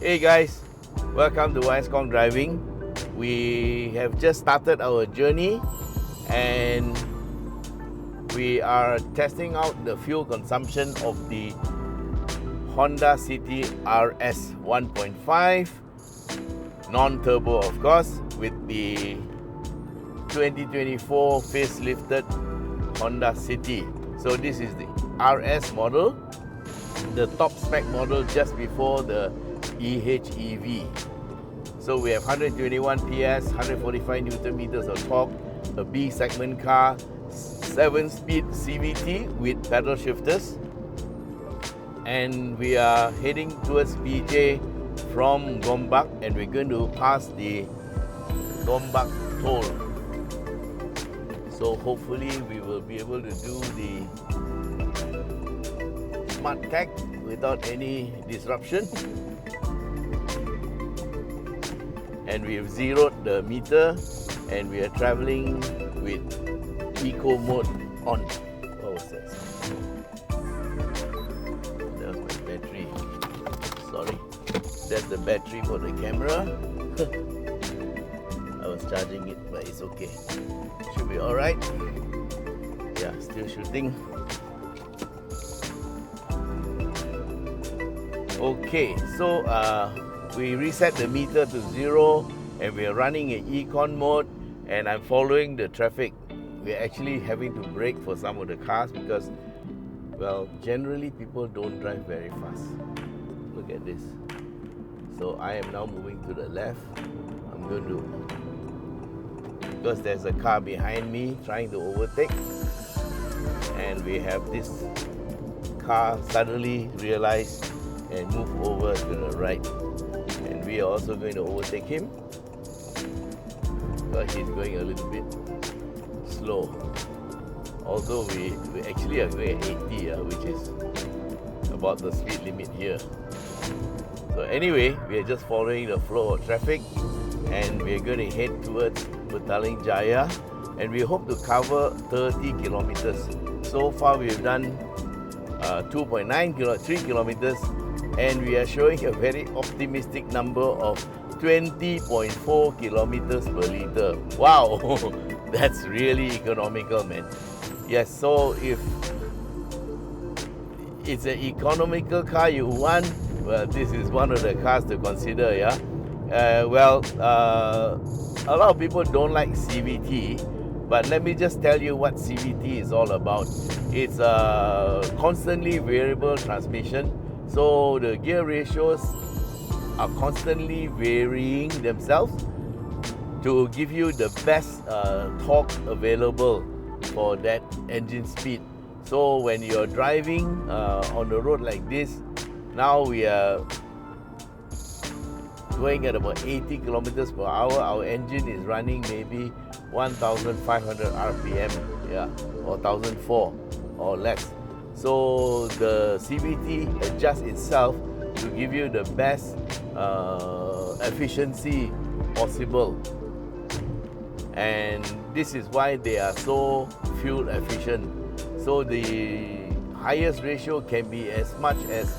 Hey guys, welcome to Khong Driving. We have just started our journey and we are testing out the fuel consumption of the Honda City RS 1.5 non-turbo, of course, with the 2024 facelifted Honda City. So this is the RS model, the top spec model just before the HEV. So we have 121 PS, 145 Newton meters of torque, a B segment car, 7-speed CVT with pedal shifters, and we are heading towards PJ from Gombak, and we're going to pass the Gombak toll. So hopefully we will be able to do the smart tag without any disruption. And we have zeroed the meter and we are traveling with eco mode on. What was that? That was my battery. Sorry. That's the battery for the camera. I was charging it, but it's okay. Should be alright. Yeah, still shooting. Okay, so we reset the meter to 0 and we are running in econ mode, and I'm following the traffic. We're actually having to brake for some of the cars because, well, generally people don't drive very fast. Look at this. So I am now moving to the left. I'm going to, because there's a car behind me trying to overtake, and we have this car suddenly realize and move over to the right, and we are also going to overtake him, but he's going a little bit slow, although we actually are going at 80, which is about the speed limit here. So anyway, we are just following the flow of traffic, and we are going to head towards Petaling Jaya, and we hope to cover 30 kilometers. So far we've done 3 kilometers, and we are showing a very optimistic number of 20.4 kilometers per liter. Wow, that's really economical, man. Yes, so if it's an economical car you want, well, this is one of the cars to consider, yeah. A lot of people don't like CVT, but let me just tell you what CVT is all about. It's a constantly variable transmission, so the gear ratios are constantly varying themselves to give you the best torque available for that engine speed. So when you're driving on the road like this, now we are going at about 80 kilometers per hour. Our engine is running maybe 1,500 RPM, yeah, or 1,004 or less. So the CVT adjusts itself to give you the best efficiency possible, and this is why they are so fuel efficient. So the highest ratio can be as much as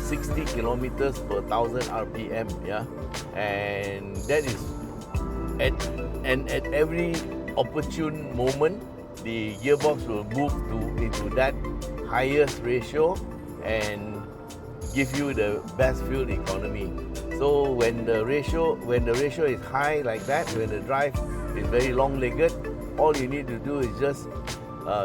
60 kilometers per 1,000 RPM, yeah, and that is at every opportune moment, the gearbox will move into that highest ratio and give you the best fuel economy. So when the ratio is high like that, when the drive is very long-legged, all you need to do is just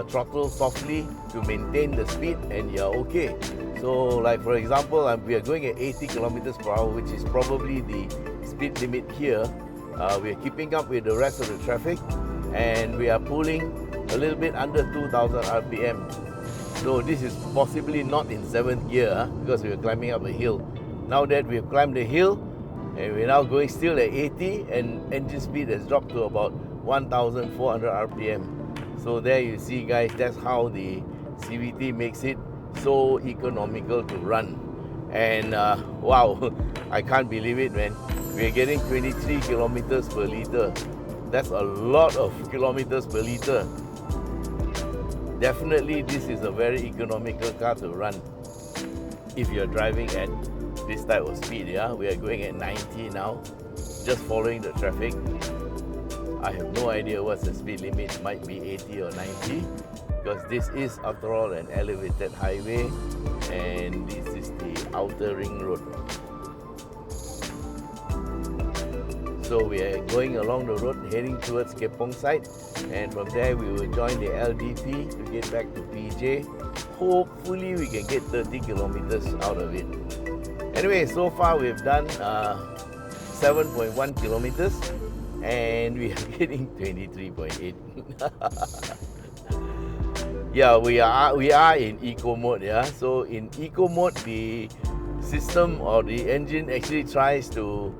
throttle softly to maintain the speed, and you're okay. So like for example, we are going at 80 kilometers per hour, which is probably the speed limit here. We are keeping up with the rest of the traffic, and we are pulling a little bit under 2,000 RPM. So this is possibly not in 7th gear because we are climbing up a hill. Now that we have climbed the hill, and we're now going still at 80, and engine speed has dropped to about 1,400 RPM. So there you see, guys, that's how the CVT makes it so economical to run. And wow, I can't believe it, man. We're getting 23 kilometers per liter. That's a lot of kilometers per liter. Definitely this is a very economical car to run if you're driving at this type of speed. Yeah, we are going at 90 now, just following the traffic. I have no idea what's the speed limit. It might be 80 or 90, because this is, after all, an elevated highway, and this is the outer ring road. So we are going along the road heading towards Kepong side, and from there we will join the LDP to get back to PJ. Hopefully we can get 30 kilometers out of it. Anyway, so far we've done 7.1 kilometers and we are getting 23.8. Yeah, we are in eco mode. Yeah, so in eco mode, the system or the engine actually tries to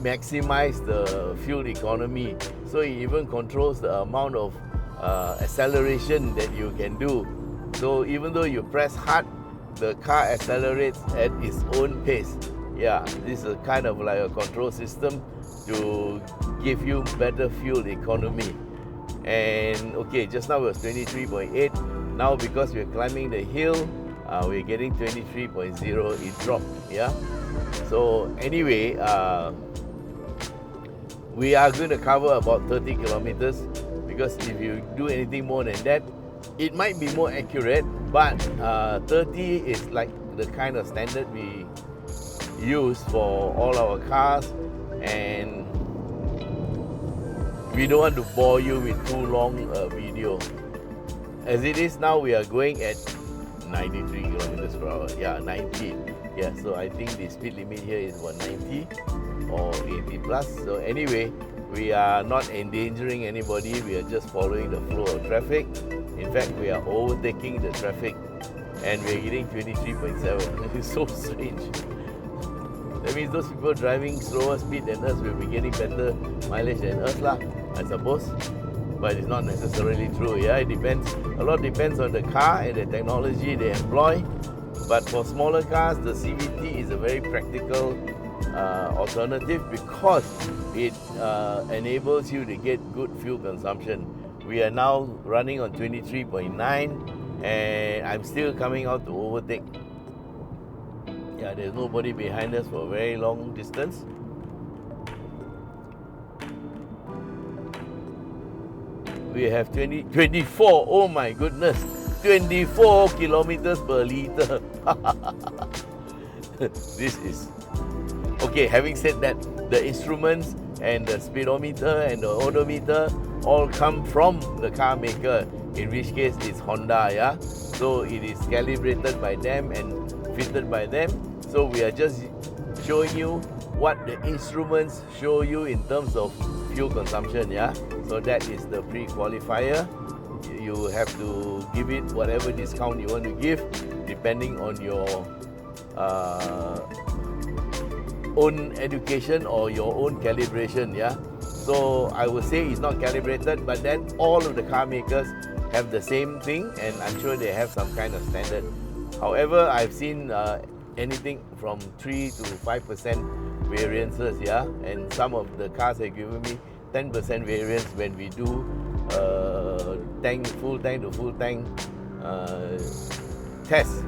maximize the fuel economy. So it even controls the amount of acceleration that you can do. So even though you press hard, the car accelerates at its own pace. Yeah, this is kind of like a control system to give you better fuel economy. And okay, just now it was 23.8. Now because we're climbing the hill, we're getting 23.0. It dropped. Yeah. So anyway, we are going to cover about 30 kilometers, because if you do anything more than that, it might be more accurate, but 30 is like the kind of standard we use for all our cars, and we don't want to bore you with too long a video. As it is now, we are going at 93 kilometers per hour. Yeah, 90. Yeah, so I think the speed limit here is 190 or 80 plus. So anyway, we are not endangering anybody. We are just following the flow of traffic. In fact, we are overtaking the traffic, and we are getting 23.7. It's so strange. That means those people driving slower speed than us will be getting better mileage than us lah, I suppose. But it's not necessarily true. Yeah, it depends. A lot depends on the car and the technology they employ. But for smaller cars, the CVT is a very practical alternative, because it enables you to get good fuel consumption. We are now running on 23.9, and I'm still coming out to overtake. Yeah, there's nobody behind us for a very long distance. We have 24, oh my goodness, 24 kilometers per liter. This is... Okay, having said that, the instruments and the speedometer and the odometer all come from the car maker, in which case it's Honda, yeah? So it is calibrated by them and fitted by them. So we are just showing you what the instruments show you in terms of fuel consumption, yeah? So that is the pre-qualifier. You have to give it whatever discount you want to give, depending on your own education or your own calibration, yeah? So I would say it's not calibrated, but then all of the car makers have the same thing, and I'm sure they have some kind of standard. However, I've seen anything from 3 to 5% variances, yeah? And some of the cars have given me 10% variance when we do full tank to full tank test.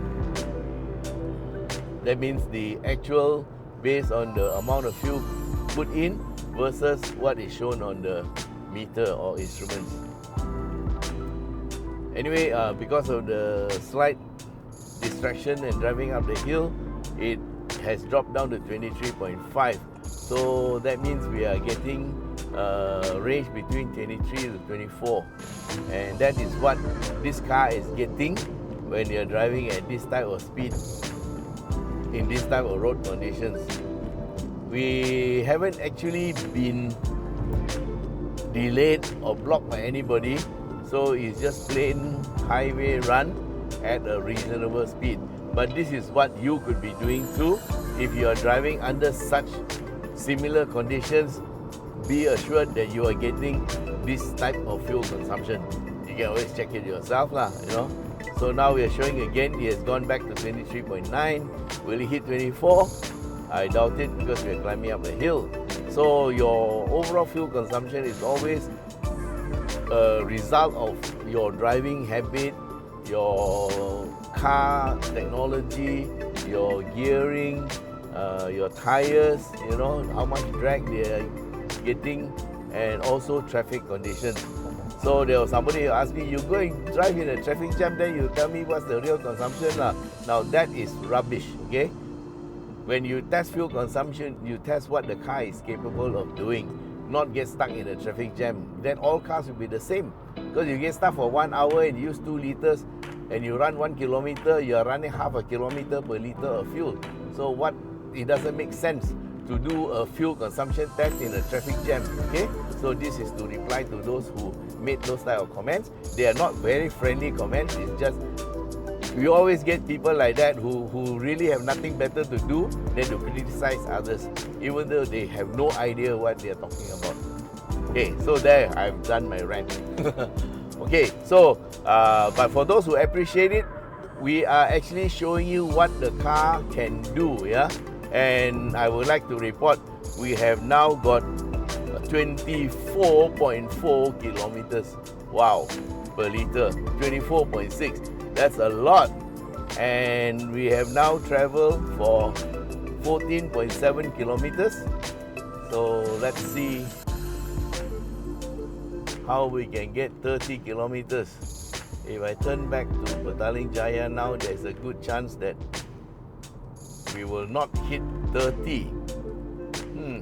That means the actual, based on the amount of fuel put in versus what is shown on the meter or instruments. Anyway, because of the slight distraction and driving up the hill, it has dropped down to 23.5. So that means we are getting range between 23 to 24, and that is what this car is getting when you're driving at this type of speed in this type of road conditions. We haven't actually been delayed or blocked by anybody, so it's just plain highway run at a reasonable speed. But this is what you could be doing too if you are driving under such similar conditions. Be assured that you are getting this type of fuel consumption. You can always check it yourself lah, you know. So now we are showing again, it has gone back to 23.9. Will it hit 24? I doubt it, because we are climbing up a hill. So your overall fuel consumption is always a result of your driving habit, your car technology, your gearing, your tires, you know, how much drag they are getting, and also traffic conditions. So there was somebody who asked me, you go and drive in a traffic jam, then you tell me what's the real consumption. Now that is rubbish, okay? When you test fuel consumption, you test what the car is capable of doing, not get stuck in a traffic jam. Then all cars will be the same. Because you get stuck for 1 hour and you use 2 liters and you run 1 kilometer, you are running half a kilometer per liter of fuel. So it doesn't make sense to do a fuel consumption test in a traffic jam, okay? So this is to reply to those who made those type of comments. They are not very friendly comments. It's just, we always get people like that who really have nothing better to do than to criticize others, even though they have no idea what they are talking about. Okay, so there, I've done my rant. Okay, so, but for those who appreciate it, we are actually showing you what the car can do, yeah? And I would like to report, we have now got 24.4 kilometers, wow, per liter, 24.6, that's a lot. And we have now traveled for 14.7 kilometers. So let's see how we can get 30 kilometers. If I turn back to Petaling Jaya now, there's a good chance that we will not hit 30.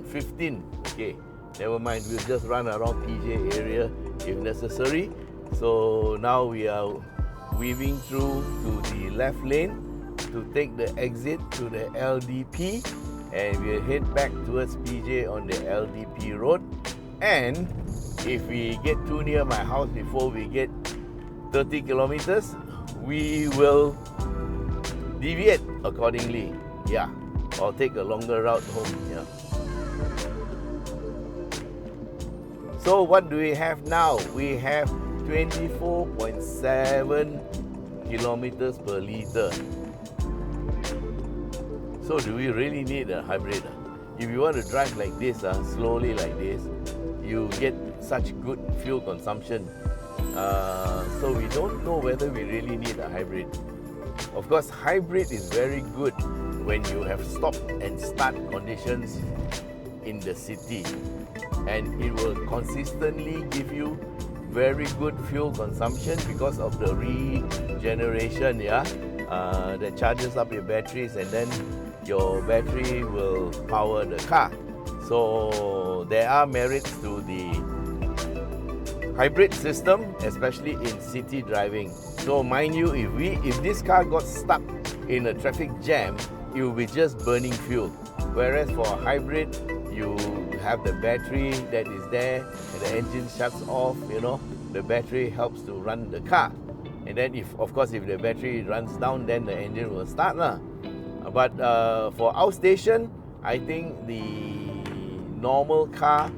15. Okay, never mind. We'll just run around PJ area if necessary. So now we are weaving through to the left lane to take the exit to the LDP, and we'll head back towards PJ on the LDP road. And if we get too near my house before we get 30 kilometers, we will deviate accordingly. Yeah, or take a longer route home. Yeah. So what do we have now? We have 24.7 kilometers per liter. So do we really need a hybrid? If you want to drive like this, slowly like this, you get such good fuel consumption. So we don't know whether we really need a hybrid. Of course, hybrid is very good when you have stop and start conditions in the city, and it will consistently give you very good fuel consumption because of the regeneration, that charges up your batteries, and then your battery will power the car. So there are merits to the hybrid system, especially in city driving. So mind you, if this car got stuck in a traffic jam, it will be just burning fuel. Whereas for a hybrid, you have the battery that is there, and the engine shuts off, the battery helps to run the car. And then if the battery runs down, then the engine will start. But for outstation, I think the normal car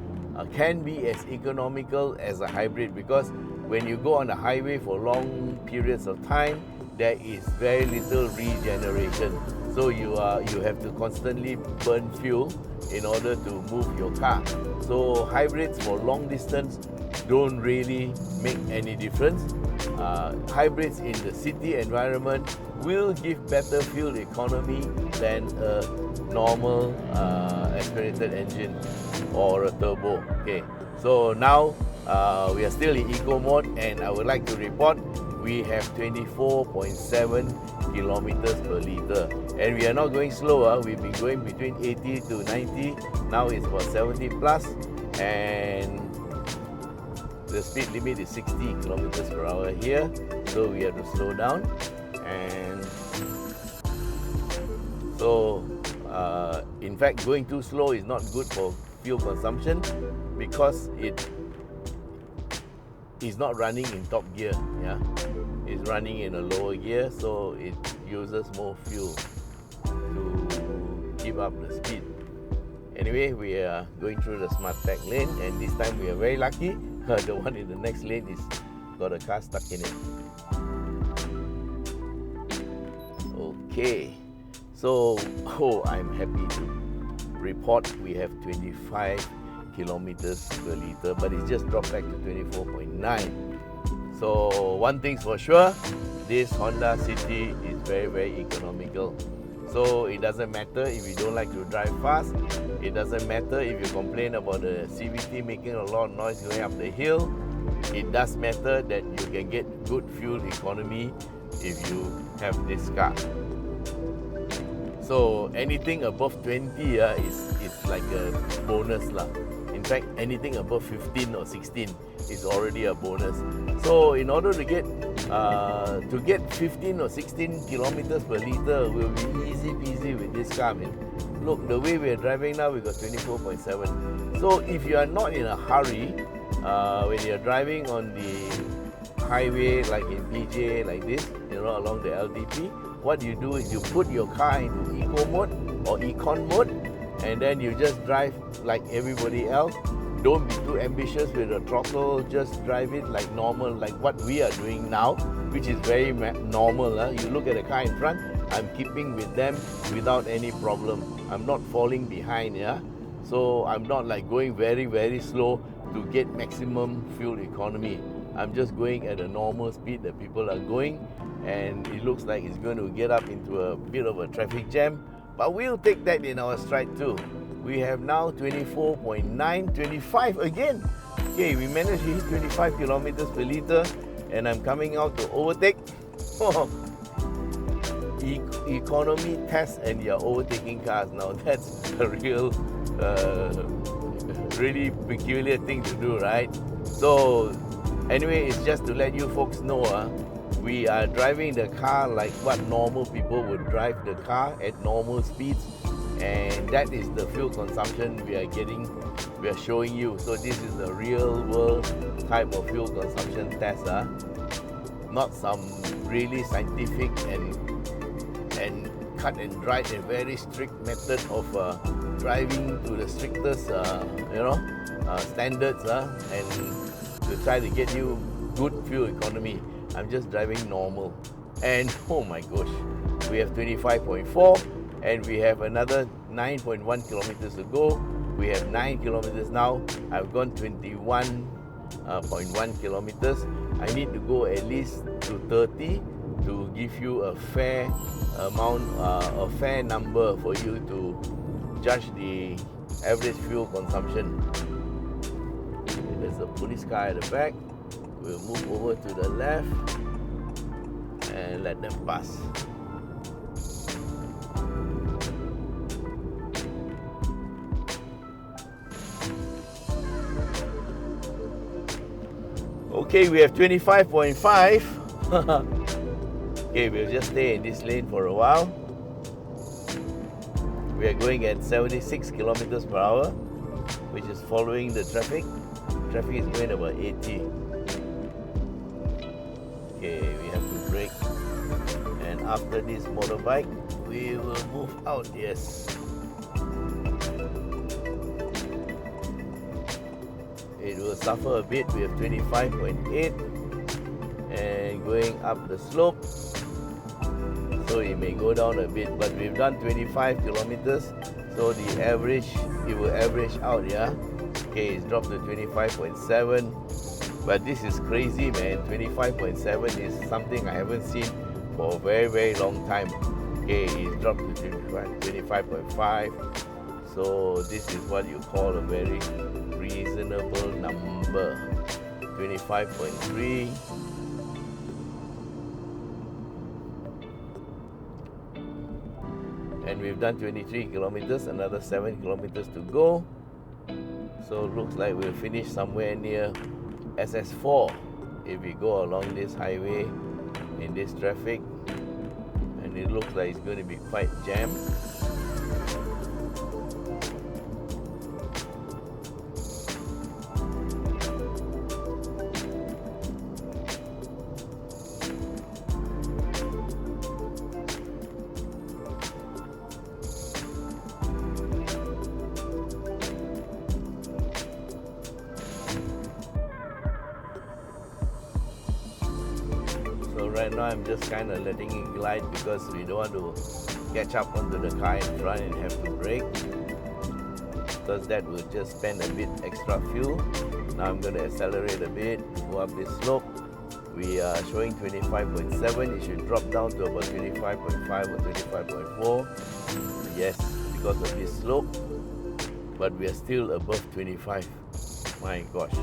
can be as economical as a hybrid, because when you go on the highway for long periods of time, there is very little regeneration. So you have to constantly burn fuel in order to move your car. So hybrids for long distance don't really make any difference. Hybrids in the city environment will give better fuel economy than a normal aspirated engine or a turbo. Okay, so now we are still in eco mode, and I would like to report we have 24.7 kilometers per liter, and we are not going slower. We've been going between 80 to 90. Now it's about 70 plus, and the speed limit is 60 kilometers per hour here, so we have to slow down. And so in fact, going too slow is not good for fuel consumption, because it is not running in top gear. It's running in a lower gear, so it uses more fuel to keep up the speed. Anyway, we are going through the smart tech lane, and this time we are very lucky. The one in the next lane is got a car stuck in it. Okay, so I'm happy to report we have 25 kilometers per liter, but it just dropped back to 24.9. So one thing's for sure, this Honda City is very, very economical. So it doesn't matter if you don't like to drive fast. It doesn't matter if you complain about the CVT making a lot of noise going up the hill. It does matter that you can get good fuel economy if you have this car. So anything above 20 is like a bonus lah. In fact, anything above 15 or 16 is already a bonus. So in order to get 15 or 16 kilometers per liter will be easy peasy with this car, man. Look, the way we are driving now, we got 24.7. So if you are not in a hurry, when you're driving on the highway like in PJ like this, along the LDP, what you do is you put your car into eco mode or econ mode, and then you just drive like everybody else. Don't be too ambitious with the throttle, just drive it like normal, like what we are doing now, which is very normal. You look at the car in front, I'm keeping with them without any problem. I'm not falling behind, so I'm not like going very, very slow to get maximum fuel economy. I'm just going at a normal speed that people are going, and it looks like it's going to get up into a bit of a traffic jam, but we'll take that in our stride too. We have now 24.9, 25 again. Okay, we managed to hit 25 kilometers per liter, and I'm coming out to overtake. Economy test, and you're overtaking cars now. That's a real, really peculiar thing to do, right? So anyway, it's just to let you folks know, we are driving the car like what normal people would drive the car at normal speeds, and that is the fuel consumption we are showing you. So this is a real world type of fuel consumption test, not some really scientific and cut and dried a very strict method of driving to the strictest standards and to try to get you good fuel economy. I'm just driving normal, and oh my gosh, we have 25.4, and we have another 9.1 kilometers to go. We have 9 kilometers now. I've gone 21.1 kilometers. I need to go at least to 30 to give you a fair amount, a fair number for you to judge the average fuel consumption. Okay, there's a police car at the back. We'll move over to the left and let them pass. Okay, we have 25.5. Okay, we'll just stay in this lane for a while. We are going at 76 kilometers per hour, which is following the traffic. Traffic is going about 80. Okay, we have to brake. And after this motorbike, we will move out, yes. It will suffer a bit. We have 25.8 and going up the slope, so it may go down a bit, but we've done 25 kilometers, so the average, it will average out, Okay, it's dropped to 25.7, but this is crazy, man. 25.7 is something I haven't seen for a very, very long time. Okay, it's dropped to 25.5, so this is what you call a very reasonable number. 25.3. And we've done 23 kilometers, another 7 kilometers to go. So it looks like we'll finish somewhere near SS4 if we go along this highway in this traffic. And it looks like it's going to be quite jammed. Right now I'm just kind of letting it glide because we don't want to catch up onto the car in front and have to brake, because that will just spend a bit extra fuel. Now I'm going to accelerate a bit, go up this slope. we are showing 25.7. It should drop down to about 25.5 or 25.4. Yes, because of this slope, but we are still above 25. My gosh.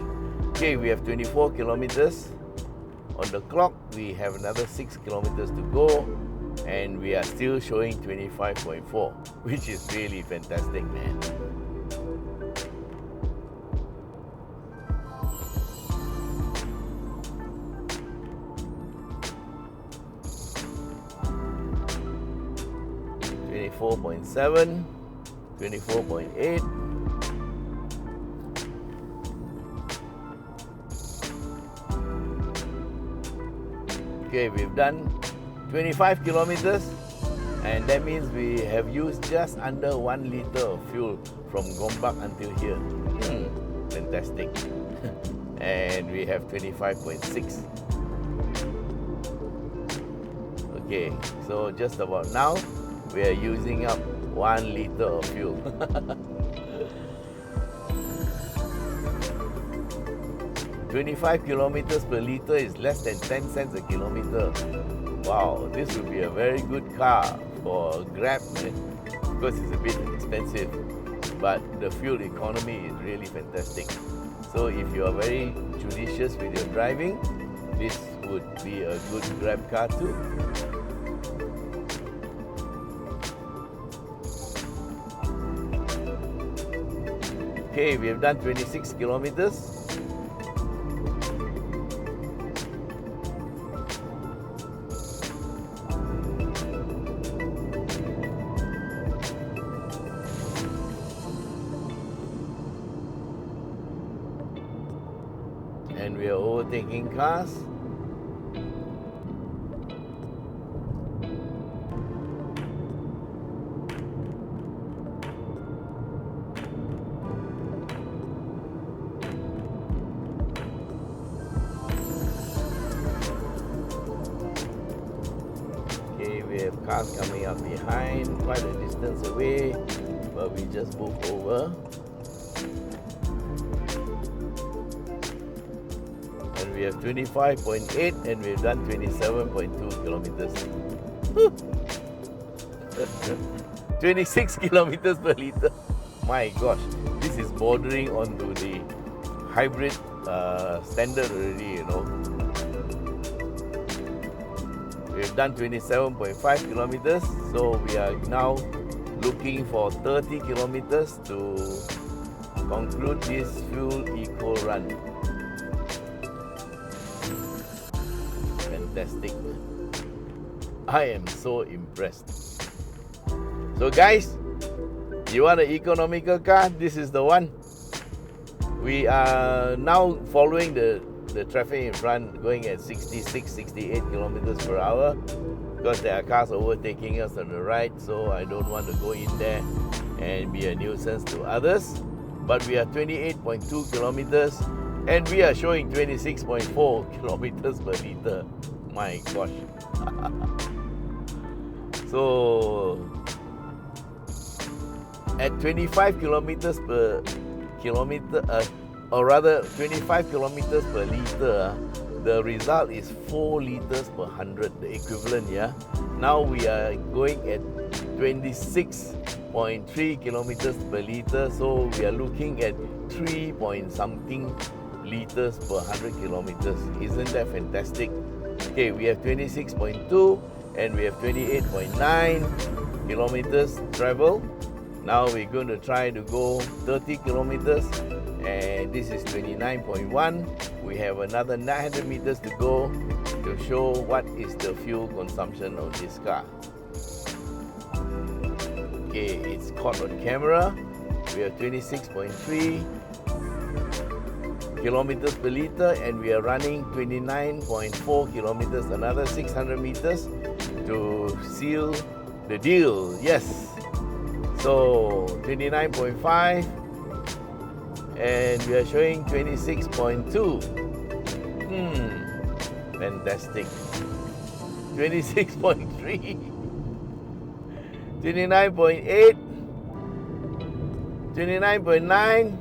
Okay, we have 24 kilometers on the clock. We have another 6 kilometers to go, and we are still showing 25.4, which is really fantastic, man. .7, 24.8. Okay, we've done 25 kilometers, and that means we have used just under 1 liter of fuel from Gombak until here. Fantastic. And we have 25.6. Okay, so just about now we are using up 1 liter of fuel. 25 kilometers per liter is less than 10 cents a kilometer. Wow, this would be a very good car for Grab, man, because it's a bit expensive, but the fuel economy is really fantastic. So if you are very judicious with your driving, this would be a good Grab car too. Okay, we have done 26 kilometers. And we are overtaking cars. We have cars coming up behind, quite a distance away, but we just move over. And we have 25.8, and we've done 27.2 kilometers. 26 kilometers per liter. My gosh, this is bordering onto the hybrid standard already, you know. We've done 27.5 kilometers, so we are now looking for 30 kilometers to conclude this fuel eco run. Fantastic. I am so impressed. So guys, you want an economical car? This is the one. We are now following the traffic in front, going at 66, 68 kilometers per hour, because there are cars overtaking us on the right, so I don't want to go in there and be a nuisance to others. But we are 28.2 kilometers, and we are showing 26.4 kilometers per liter. My gosh. So at 25 kilometers per kilometer, or rather 25 kilometers per liter, the result is 4 liters per 100, the equivalent, yeah. Now we are going at 26.3 kilometers per liter, so we are looking at 3 point something liters per 100 kilometers. Isn't that fantastic? Okay, we have 26.2 and we have 28.9 kilometers travel. Now we're going to try to go 30 kilometers, and this is 29.1. We have another 900 meters to go to show what is the fuel consumption of this car. Okay, it's caught on camera. We have 26.3 kilometers per liter, and we are running 29.4 kilometers, another 600 meters to seal the deal. Yes. So 29.5, and we are showing 26.2. Fantastic. 26.3, 29.8, 29.9,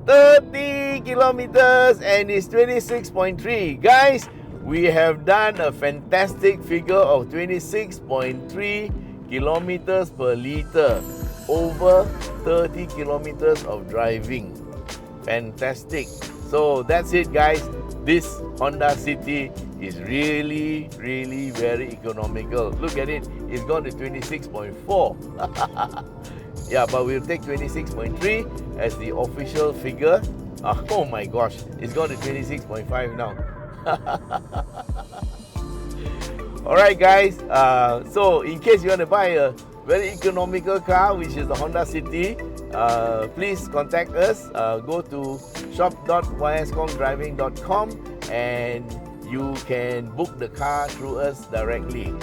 30 kilometers and it's 26.3. Guys, we have done a fantastic figure of 26.3 kilometers per liter over 30 kilometers of driving. Fantastic. So that's it, guys. This Honda City is really very economical. Look at it, it's gone to 26.4. Yeah, but we'll take 26.3 as the official figure. Oh my gosh, it's gone to 26.5 now. Alright guys, so in case you want to buy a very economical car, which is the Honda City, please contact us. Go to shop.yskhongdriving.com and you can book the car through us directly.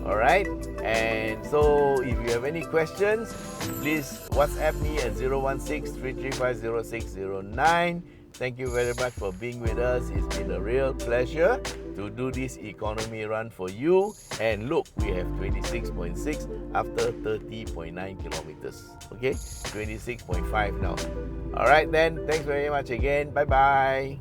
Alright, and so if you have any questions, please WhatsApp me at 016-335-0609. Thank you very much for being with us. It's been a real pleasure to do this economy run for you. And look, we have 26.6 after 30.9 kilometers. Okay, 26.5 now. Alright then, thanks very much again. Bye-bye.